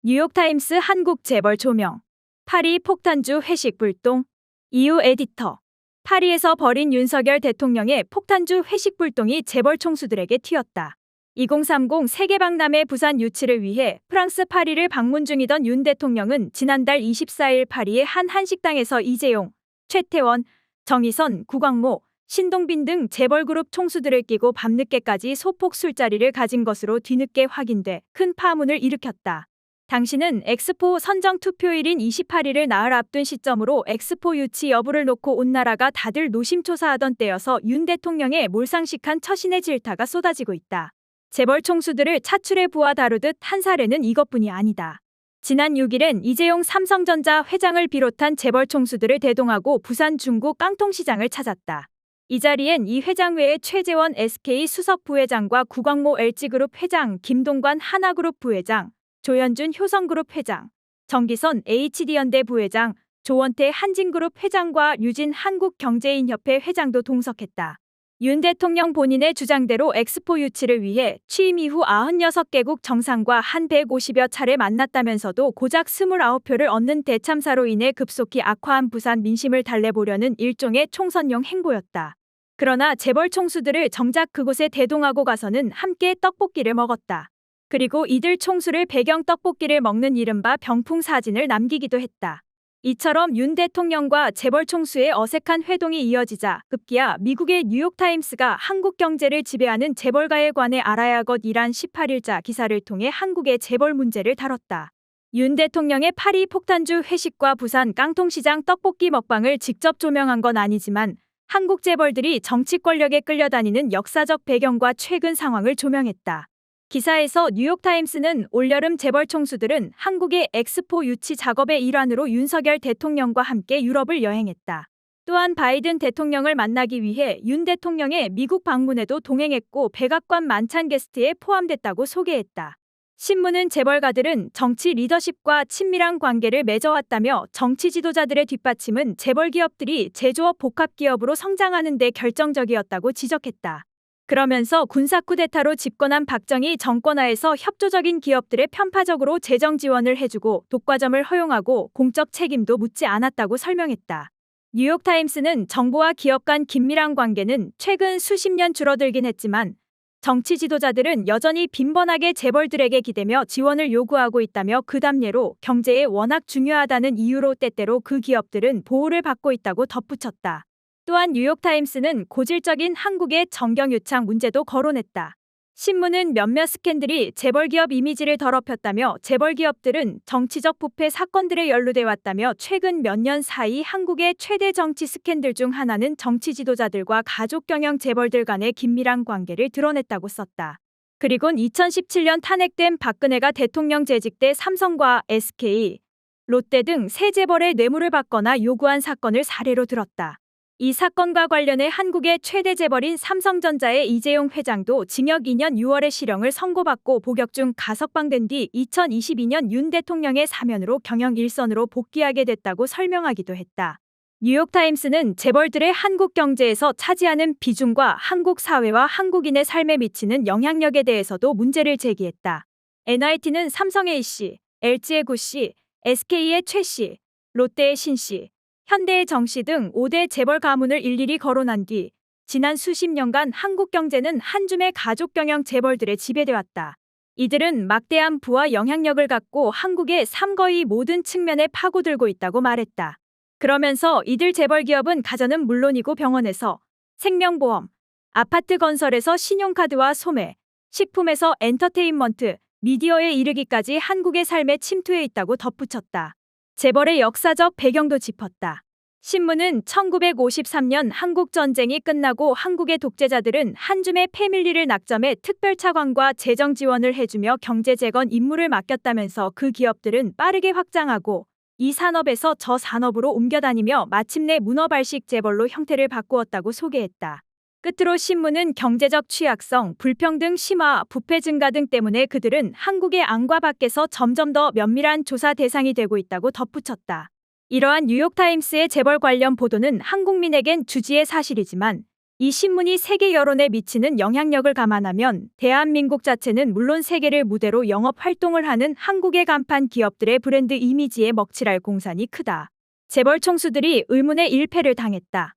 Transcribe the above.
뉴욕타임스 한국 재벌 조명. 파리 폭탄주 회식 불똥. 이유 에디터. 파리에서 벌인 윤석열 대통령의 폭탄주 회식 불똥이 재벌 총수들에게 튀었다. 2030 세계박람회 부산 유치를 위해 프랑스 파리를 방문 중이던 윤 대통령은 지난달 24일 파리의 한 한식당에서 이재용, 최태원, 정의선, 구광모, 신동빈 등 재벌그룹 총수들을 끼고 밤늦게까지 소폭 술자리를 가진 것으로 뒤늦게 확인돼 큰 파문을 일으켰다. 당시는 엑스포 선정 투표일인 28일을 나흘 앞둔 시점으로 엑스포 유치 여부를 놓고 온 나라가 다들 노심초사하던 때여서 윤 대통령의 몰상식한 처신의 질타가 쏟아지고 있다. 재벌 총수들을 차출해 부아 다루듯 한 사례는 이것뿐이 아니다. 지난 6일엔 이재용 삼성전자 회장을 비롯한 재벌 총수들을 대동하고 부산 중구 깡통시장을 찾았다. 이 자리엔 이 회장 외에 최재원 SK 수석 부회장과 구광모 LG그룹 회장, 김동관 하나그룹 부회장, 조현준 효성그룹 회장, 정기선 HD현대 부회장, 조원태 한진그룹 회장과 류진 한국경제인협회 회장도 동석했다. 윤 대통령 본인의 주장대로 엑스포 유치를 위해 취임 이후 96개국 정상과 한 150여 차례 만났다면서도 고작 29표를 얻는 대참사로 인해 급속히 악화한 부산 민심을 달래보려는 일종의 총선용 행보였다. 그러나 재벌 총수들을 정작 그곳에 대동하고 가서는 함께 떡볶이를 먹었다. 그리고 이들 총수를 배경 떡볶이를 먹는 이른바 병풍 사진을 남기기도 했다. 이처럼 윤 대통령과 재벌 총수의 어색한 회동이 이어지자 급기야 미국의 뉴욕타임스가 한국 경제를 지배하는 재벌가에 관해 알아야 할 것이란 18일자 기사를 통해 한국의 재벌 문제를 다뤘다. 윤 대통령의 파리 폭탄주 회식과 부산 깡통시장 떡볶이 먹방을 직접 조명한 건 아니지만 한국 재벌들이 정치 권력에 끌려다니는 역사적 배경과 최근 상황을 조명했다. 기사에서 뉴욕타임스는 올여름 재벌 총수들은 한국의 엑스포 유치 작업의 일환으로 윤석열 대통령과 함께 유럽을 여행했다. 또한 바이든 대통령을 만나기 위해 윤 대통령의 미국 방문에도 동행했고 백악관 만찬 게스트에 포함됐다고 소개했다. 신문은 재벌가들은 정치 리더십과 친밀한 관계를 맺어왔다며 정치 지도자들의 뒷받침은 재벌 기업들이 제조업 복합기업으로 성장하는 데 결정적이었다고 지적했다. 그러면서 군사 쿠데타로 집권한 박정희 정권하에서 협조적인 기업들의 편파적으로 재정 지원을 해주고 독과점을 허용하고 공적 책임도 묻지 않았다고 설명했다. 뉴욕타임스는 정부와 기업 간 긴밀한 관계는 최근 수십 년 줄어들긴 했지만 정치 지도자들은 여전히 빈번하게 재벌들에게 기대며 지원을 요구하고 있다며 그 답례로 경제에 워낙 중요하다는 이유로 때때로 그 기업들은 보호를 받고 있다고 덧붙였다. 또한 뉴욕타임스는 고질적인 한국의 정경유착 문제도 거론했다. 신문은 몇몇 스캔들이 재벌기업 이미지를 더럽혔다며 재벌기업들은 정치적 부패 사건들에 연루돼 왔다며 최근 몇 년 사이 한국의 최대 정치 스캔들 중 하나는 정치 지도자들과 가족 경영 재벌들 간의 긴밀한 관계를 드러냈다고 썼다. 그리곤 2017년 탄핵된 박근혜가 대통령 재직 때 삼성과 SK, 롯데 등 새 재벌의 뇌물을 받거나 요구한 사건을 사례로 들었다. 이 사건과 관련해 한국의 최대 재벌인 삼성전자의 이재용 회장도 징역 2년 6월에 실형을 선고받고 복역 중 가석방된 뒤 2022년 윤 대통령의 사면으로 경영 일선으로 복귀하게 됐다고 설명하기도 했다. 뉴욕타임스는 재벌들의 한국 경제에서 차지하는 비중과 한국 사회와 한국인의 삶에 미치는 영향력에 대해서도 문제를 제기했다. NIT는 삼성의 A씨, LG의 구씨, SK의 최씨, 롯데의 신씨, 현대의 정씨 등 5대 재벌 가문을 일일이 거론한 뒤 지난 수십 년간 한국 경제는 한 줌의 가족 경영 재벌들에 지배돼 왔다. 이들은 막대한 부와 영향력을 갖고 한국의 삶 거의 모든 측면에 파고들고 있다고 말했다. 그러면서 이들 재벌 기업은 가전은 물론이고 병원에서 생명보험, 아파트 건설에서 신용카드와 소매, 식품에서 엔터테인먼트, 미디어에 이르기까지 한국의 삶에 침투해 있다고 덧붙였다. 재벌의 역사적 배경도 짚었다. 신문은 1953년 한국전쟁이 끝나고 한국의 독재자들은 한 줌의 패밀리를 낙점해 특별차관과 재정 지원을 해주며 경제재건 임무를 맡겼다면서 그 기업들은 빠르게 확장하고 이 산업에서 저 산업으로 옮겨다니며 마침내 문어발식 재벌로 형태를 바꾸었다고 소개했다. 끝으로 신문은 경제적 취약성, 불평등 심화, 부패 증가 등 때문에 그들은 한국의 안과 밖에서 점점 더 면밀한 조사 대상이 되고 있다고 덧붙였다. 이러한 뉴욕타임스의 재벌 관련 보도는 한국민에겐 주지의 사실이지만 이 신문이 세계 여론에 미치는 영향력을 감안하면 대한민국 자체는 물론 세계를 무대로 영업 활동을 하는 한국의 간판 기업들의 브랜드 이미지에 먹칠할 공산이 크다. 재벌 총수들이 의문의 일패를 당했다.